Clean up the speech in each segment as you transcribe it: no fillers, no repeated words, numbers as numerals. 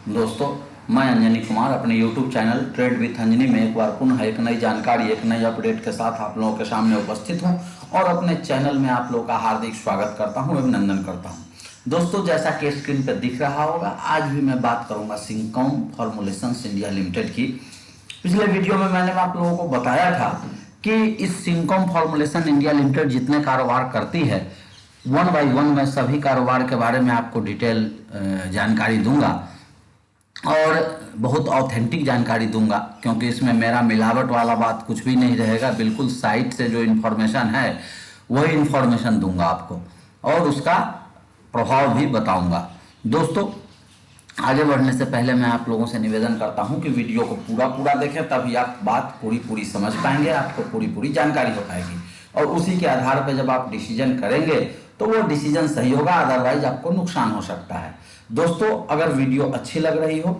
दोस्तों, मैं अंजनी कुमार अपने YouTube channel trade with Anjani में एक बार पुनः एक नई जानकारी एक नई अपडेट के साथ आप लोगों के सामने उपस्थित हूं और अपने चैनल में आप लोगों का हार्दिक स्वागत करता हूं, अभिनंदन करता हूं। दोस्तों, जैसा कि स्क्रीन पर दिख रहा होगा, आज भी मैं बात करूंगा सिंकॉम फॉर्मुलेशंस इंडिया लिमिटेड की। पिछले वीडियो में मैंने आप लोगों को बताया था कि इस सिंकॉम फॉर्मुलेशन इंडिया लिमिटेड जितने कारोबार करती है, वन बाय वन मैं सभी कारोबार के बारे में आपको डिटेल जानकारी दूंगा और बहुत ऑथेंटिक जानकारी दूंगा, क्योंकि इसमें मेरा मिलावट वाला बात कुछ भी नहीं रहेगा। बिल्कुल साइट से जो इन्फॉर्मेशन है वही इन्फॉर्मेशन दूंगा आपको और उसका प्रभाव भी बताऊंगा। दोस्तों, आगे बढ़ने से पहले मैं आप लोगों से निवेदन करता हूं कि वीडियो को पूरा देखें, तभी आप बात पूरी समझ पाएंगे, आपको पूरी जानकारी हो पाएगी और उसी के आधार पर जब आप डिसीजन करेंगे तो वो डिसीजन सही होगा, अदरवाइज आपको नुकसान हो सकता है। दोस्तों, अगर वीडियो अच्छी लग रही हो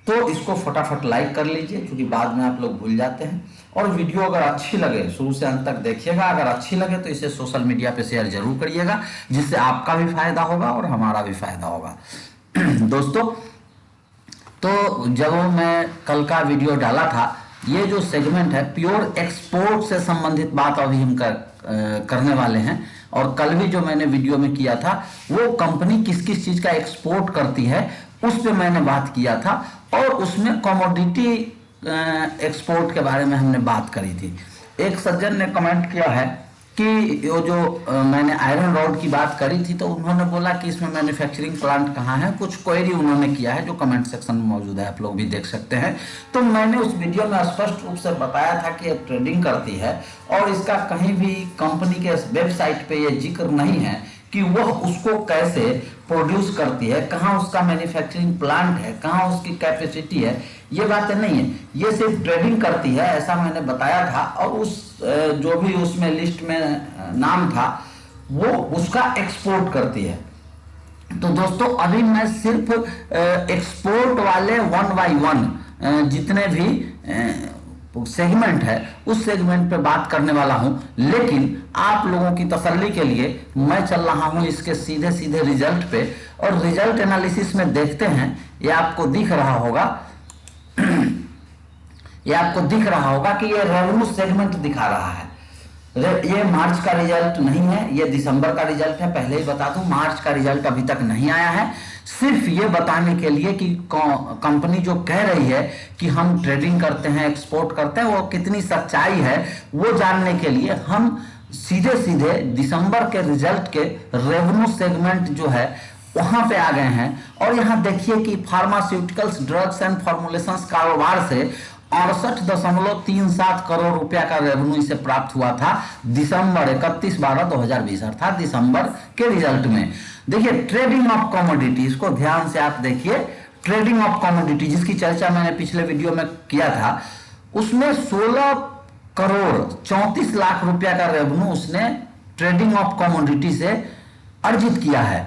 तो इसको फटाफट लाइक कर लीजिए, क्योंकि बाद में आप लोग भूल जाते हैं। और वीडियो अगर अच्छी लगे शुरू से अंत तक देखिएगा, अगर अच्छी लगे तो इसे सोशल मीडिया पे शेयर जरूर करिएगा, जिससे आपका भी फायदा होगा और हमारा भी फायदा होगा। दोस्तों, तो जब मैं कल का वीडियो डाला था, ये जो सेगमेंट है प्योर एक्सपोर्ट से संबंधित बात अभी हम करने वाले हैं। और कल भी जो मैंने वीडियो में किया था वो कंपनी किस किस चीज का एक्सपोर्ट करती है उस पे मैंने बात किया था और उसमें कमोडिटी एक्सपोर्ट के बारे में हमने बात करी थी। एक सज्जन ने कमेंट किया है कि वो जो मैंने आयरन रॉड की बात करी थी, तो उन्होंने बोला कि इसमें मैन्युफैक्चरिंग प्लांट कहाँ है, कुछ क्वेरी उन्होंने किया है जो कमेंट सेक्शन में मौजूद है, आप लोग भी देख सकते हैं। तो मैंने उस वीडियो में स्पष्ट रूप से बताया था कि ये ट्रेडिंग करती है और इसका कहीं भी कंपनी के वेबसाइट पे ये जिक्र नहीं है कि वह उसको कैसे प्रोड्यूस करती है, कहाँ उसका मैन्युफैक्चरिंग प्लांट है, कहाँ उसकी कैपेसिटी है, ये बातें नहीं है। ये सिर्फ ट्रेडिंग करती है, ऐसा मैंने बताया था। और उस जो भी उसमें लिस्ट में नाम था वो उसका एक्सपोर्ट करती है। तो दोस्तों, अभी मैं सिर्फ एक्सपोर्ट वाले वन बाय वन जितने भी सेगमेंट है उस सेगमेंट पे बात करने वाला हूं, लेकिन आप लोगों की तसल्ली के लिए मैं चल रहा हूं इसके सीधे रिजल्ट पे। और रिजल्ट एनालिसिस में देखते हैं, ये आपको दिख रहा होगा ये आपको दिख रहा होगा कि ये रेवेन्यू सेगमेंट दिखा रहा है। ये मार्च का रिजल्ट नहीं है, ये दिसंबर का रिजल्ट है। पहले ही बता दूं, मार्च का रिजल्ट अभी तक नहीं आया है। सिर्फ ये बताने के लिए कि कंपनी जो कह रही है कि हम ट्रेडिंग करते हैं, एक्सपोर्ट करते हैं, वो कितनी सच्चाई है वो जानने के लिए हम सीधे दिसंबर के रिजल्ट के रेवेन्यू सेगमेंट जो है वहां पे आ गए हैं। और यहाँ देखिए कि फार्मास्यूटिकल्स, ड्रग्स एंड फॉर्मुलेशंस कारोबार से 68.37 करोड़ रुपया का रेवेन्यू इसे प्राप्त हुआ था दिसंबर 31/12/2020 अर्थात दिसंबर के रिजल्ट में। देखिए, ट्रेडिंग ऑफ कमोडिटी, इसको ध्यान से आप देखिए। ट्रेडिंग ऑफ कमोडिटी जिसकी चर्चा मैंने पिछले वीडियो में किया था, उसमें 16 करोड़ 34 लाख रुपया का रेवेन्यू उसने ट्रेडिंग ऑफ कमोडिटी से अर्जित किया है।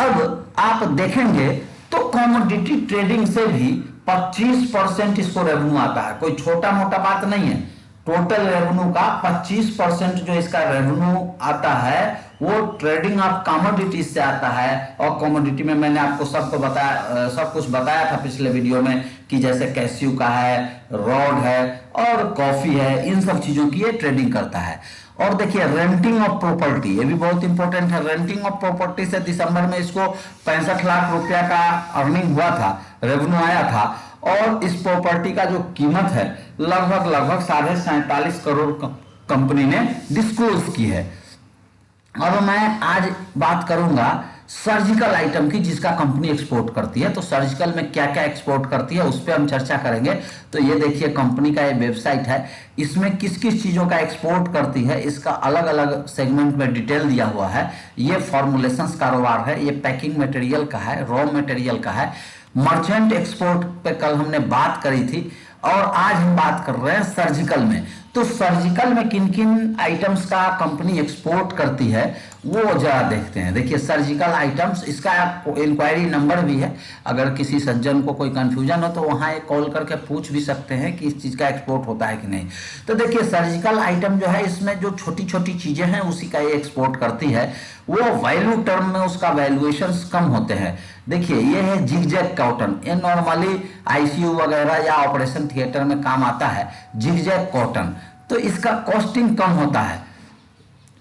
अब आप देखेंगे तो कमोडिटी ट्रेडिंग से भी 25% इसको रेवेन्यू आता है। कोई छोटा मोटा बात नहीं है। टोटल रेवेन्यू का 25% जो इसका रेवेन्यू आता है वो ट्रेडिंग ऑफ कमोडिटी से आता है। और कमोडिटी में मैंने आपको सब कुछ बताया था पिछले वीडियो में कि जैसे कैस्यू का है, रॉड है और कॉफी है, इन सब चीजों की ये ट्रेडिंग करता है। और देखिए, रेंटिंग ऑफ प्रॉपर्टी, ये भी बहुत इंपॉर्टेंट है। रेंटिंग ऑफ प्रॉपर्टी से दिसंबर में इसको 65 लाख रुपया का अर्निंग हुआ था, रेवेन्यू आया था। और इस प्रॉपर्टी का जो कीमत है लगभग 47.5 करोड़ कंपनी ने डिस्क्लोज की है। अब मैं आज बात करूंगा सर्जिकल आइटम की जिसका कंपनी एक्सपोर्ट करती है। तो सर्जिकल में क्या क्या एक्सपोर्ट करती है उस पर हम चर्चा करेंगे। तो ये देखिए, कंपनी का ये वेबसाइट है, इसमें किस किस चीजों का एक्सपोर्ट करती है इसका अलग अलग सेगमेंट में डिटेल दिया हुआ है। ये फॉर्मुलेशंस कारोबार है, ये पैकिंग मटेरियल का है, रॉ मटेरियल का है। मर्चेंट एक्सपोर्ट पे कल हमने बात करी थी और आज हम बात कर रहे हैं सर्जिकल में। तो सर्जिकल में किन किन आइटम्स का कंपनी एक्सपोर्ट करती है वो जरा देखते हैं। देखिए सर्जिकल आइटम्स, इसका इंक्वायरी नंबर भी है, अगर किसी सज्जन को कोई कंफ्यूजन हो तो वहाँ एक कॉल करके पूछ भी सकते हैं कि इस चीज़ का एक्सपोर्ट होता है कि नहीं। तो देखिए सर्जिकल आइटम जो है इसमें जो छोटी छोटी चीज़ें हैं उसी का ये एक्सपोर्ट करती है। वो वैल्यू टर्म में उसका वैल्यूएशंस कम होते हैं। देखिए ये है जिगजैग कॉटन, ये नॉर्मली आईसीयू वगैरह या ऑपरेशन थिएटर में काम आता है जिगजैग कॉटन, तो इसका कॉस्टिंग कम होता है।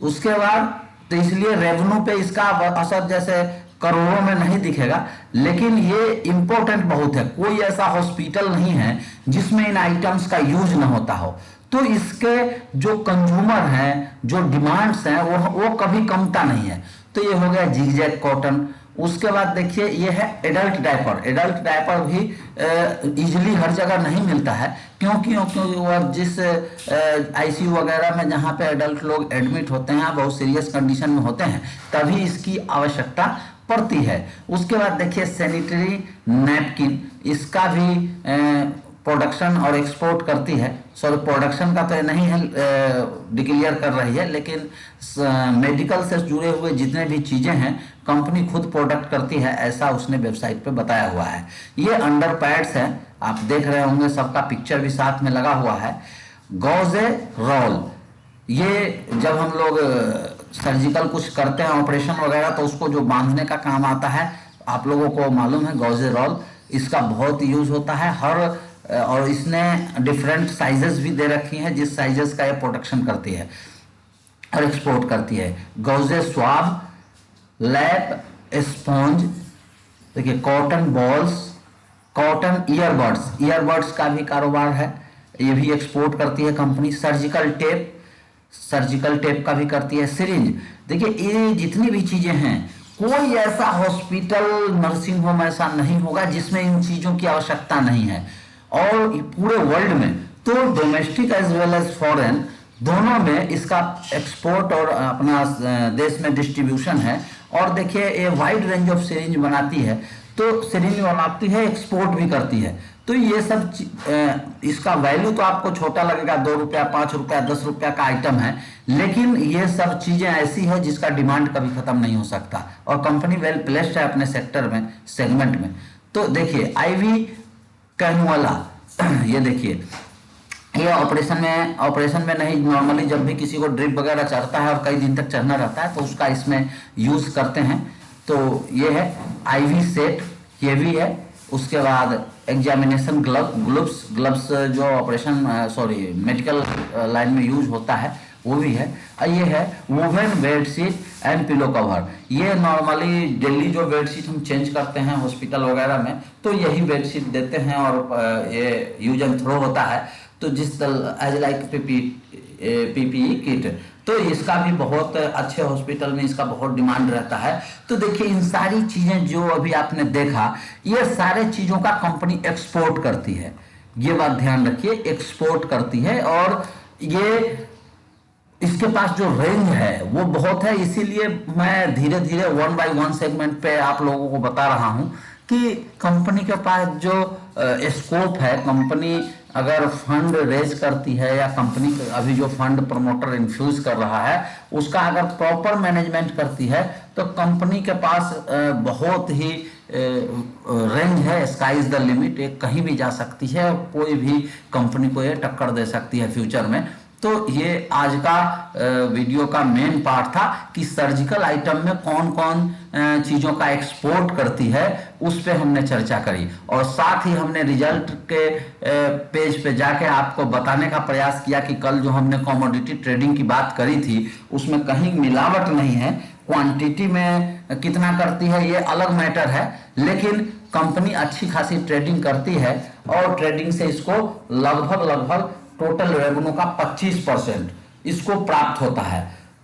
उसके बाद तो इसलिए रेवेन्यू पे इसका असर जैसे करोड़ों में नहीं दिखेगा, लेकिन ये इंपॉर्टेंट बहुत है। कोई ऐसा हॉस्पिटल नहीं है जिसमें इन आइटम्स का यूज ना होता हो, तो इसके जो कंज्यूमर हैं, जो डिमांड्स हैं, वो कभी कमता नहीं है। तो ये हो गया जिगजैग कॉटन। उसके बाद देखिए ये है एडल्ट डायपर। एडल्ट डायपर भी इजीली हर जगह नहीं मिलता है, क्योंकि वो जिस आईसीयू वगैरह में जहाँ पे एडल्ट लोग एडमिट होते हैं, बहुत सीरियस कंडीशन में होते हैं, तभी इसकी आवश्यकता पड़ती है। उसके बाद देखिए सैनिटरी नैपकिन, इसका भी प्रोडक्शन और एक्सपोर्ट करती है। सॉरी प्रोडक्शन का तो नहीं है, डिक्लेयर कर रही है, लेकिन मेडिकल से जुड़े हुए जितने भी चीज़ें हैं कंपनी खुद प्रोडक्ट करती है, ऐसा उसने वेबसाइट पे बताया हुआ है। ये अंडर पैड्स है, आप देख रहे होंगे, सबका पिक्चर भी साथ में लगा हुआ है। गॉजे रोल, ये जब हम लोग सर्जिकल कुछ करते हैं ऑपरेशन वगैरह तो उसको जो बांधने का काम आता है, आप लोगों को मालूम है गॉजे रोल, इसका बहुत यूज होता है। और इसने डिफरेंट साइजेस भी दे रखी हैं जिस साइजेस का ये प्रोडक्शन करती है और एक्सपोर्ट करती है। गॉजे स्वाब, लैप स्पॉन्ज, देखिए cotton balls, cotton earbuds, earbuds का भी कारोबार है, ये भी एक्सपोर्ट करती है company. Surgical tape, surgical tape का भी करती है। सिरिंज, देखिए ये जितनी भी चीजें हैं, कोई ऐसा हॉस्पिटल नर्सिंग होम ऐसा नहीं होगा जिसमें इन चीजों की आवश्यकता नहीं है। और पूरे वर्ल्ड में तो domestic as well as foreign दोनों में इसका एक्सपोर्ट और अपना देश में डिस्ट्रीब्यूशन है। और देखिए ये वाइड रेंज ऑफ सिरिंज बनाती है, तो सिरिंज बनाती है, एक्सपोर्ट भी करती है। तो ये सब इसका वैल्यू तो आपको छोटा लगेगा, 2 रुपया 5 रुपया 10 रुपया का आइटम है, लेकिन ये सब चीजें ऐसी है जिसका डिमांड कभी खत्म नहीं हो सकता, और कंपनी वेल प्लेस्ड है अपने सेक्टर में, सेगमेंट में। तो देखिए आईवी कैनुअला, ये देखिए ये ऑपरेशन में नहीं, नॉर्मली जब भी किसी को ड्रिप वगैरह चढ़ता है और कई दिन तक चढ़ना रहता है तो उसका इसमें यूज करते हैं। तो ये है आईवी सेट, ये भी है। उसके बाद एग्जामिनेशन ग्लव्स जो ऑपरेशन मेडिकल लाइन में यूज होता है वो भी है। और ये है woven bedsheet and pillow cover, ये नॉर्मली डेली जो बेडशीट हम चेंज करते हैं हॉस्पिटल वगैरह में तो यही बेडशीट देते हैं, और ये यूज एंड थ्रो होता है। तो जिस एज लाइक पीपीई किट, तो इसका भी बहुत अच्छे हॉस्पिटल में इसका बहुत डिमांड रहता है। तो देखिए इन सारी चीजें जो अभी आपने देखा, ये सारे चीजों का कंपनी एक्सपोर्ट करती है, ये बात ध्यान रखिए, एक्सपोर्ट करती है। और ये इसके पास जो रेंज है वो बहुत है, इसीलिए मैं धीरे धीरे 1 by 1 सेगमेंट पे आप लोगों को बता रहा हूं कि कंपनी के पास जो स्कोप है, कंपनी अगर फंड रेज करती है या कंपनी अभी जो फंड प्रमोटर इन्फ्यूज कर रहा है उसका अगर प्रॉपर मैनेजमेंट करती है तो कंपनी के पास बहुत ही रेंज है, स्काई इज द लिमिट, ये कहीं भी जा सकती है और कोई भी कंपनी को ये टक्कर दे सकती है फ्यूचर में। तो ये आज का वीडियो का मेन पार्ट था कि सर्जिकल आइटम में कौन कौन चीज़ों का एक्सपोर्ट करती है, उस पे हमने चर्चा करी। और साथ ही हमने रिजल्ट के पेज पे जाके आपको बताने का प्रयास किया कि कल जो हमने कमोडिटी ट्रेडिंग की बात करी थी उसमें कहीं मिलावट नहीं है, क्वांटिटी में कितना करती है ये अलग मैटर है, लेकिन कंपनी अच्छी खासी ट्रेडिंग करती है और ट्रेडिंग से इसको लगभग टोटल रेवेन्यू का 25% इसको प्राप्त होता है।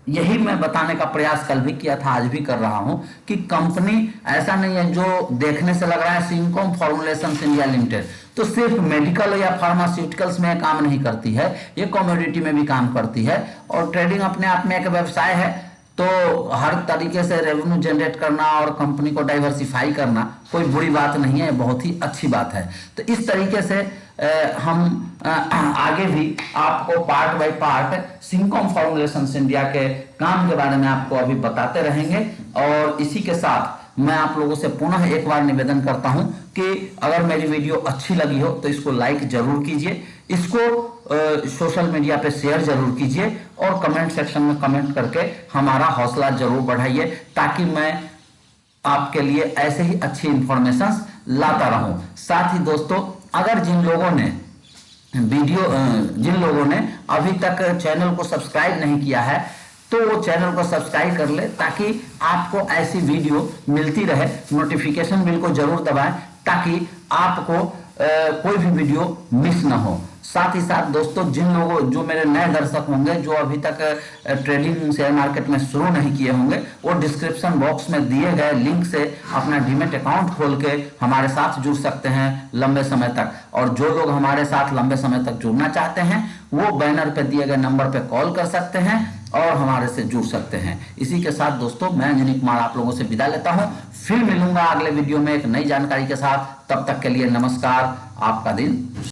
यही मैं बताने का प्रयास कल भी किया था, आज भी कर रहा हूं कि कंपनी ऐसा नहीं है जो देखने से लग रहा है सिंकॉम फॉर्मुलेशंस इंडिया लिमिटेड तो सिर्फ मेडिकल या फार्मास्यूटिकल्स में काम नहीं करती है, ये कमोडिटी में भी काम करती है। और ट्रेडिंग अपने आप में एक व्यवसाय है, तो हर तरीके से रेवेन्यू जनरेट करना और कंपनी को डाइवर्सिफाई करना कोई बुरी बात नहीं है, बहुत ही अच्छी बात है। तो इस तरीके से हम आगे भी आपको part by part Syncom Formulations India के काम के बारे में आपको अभी बताते रहेंगे। और इसी के साथ मैं आप लोगों से पुनः एक बार निवेदन करता हूं कि अगर मेरी वीडियो अच्छी लगी हो तो इसको लाइक जरूर कीजिए, इसको सोशल मीडिया पे शेयर जरूर कीजिए और कमेंट सेक्शन में कमेंट करके हमारा हौसला जरूर बढ़ाइए, ताकि मैं आपके लिए ऐसे ही अच्छी इंफॉर्मेशन लाता रहूं। साथ ही दोस्तों, अगर जिन लोगों ने अभी तक चैनल को सब्सक्राइब नहीं किया है तो वो चैनल को सब्सक्राइब कर ले, ताकि आपको ऐसी वीडियो मिलती रहे। नोटिफिकेशन बिल को जरूर दबाएं ताकि आपको कोई भी वीडियो मिस ना हो। साथ ही साथ दोस्तों, जो मेरे नए दर्शक होंगे, जो अभी तक ट्रेडिंग शेयर मार्केट में शुरू नहीं किए होंगे, वो डिस्क्रिप्शन बॉक्स में दिए गए लिंक से अपना डीमैट अकाउंट खोल के हमारे साथ जुड़ सकते हैं लंबे समय तक। और जो लोग हमारे साथ लंबे समय तक जुड़ना चाहते हैं वो बैनर पे दिए गए नंबर पे कॉल कर सकते हैं और हमारे से जुड़ सकते हैं। इसी के साथ दोस्तों, मैं अंजनी कुमार आप लोगों से विदा लेता हूं। फिर मिलूंगा अगले वीडियो में एक नई जानकारी के साथ। तब तक के लिए नमस्कार, आपका दिन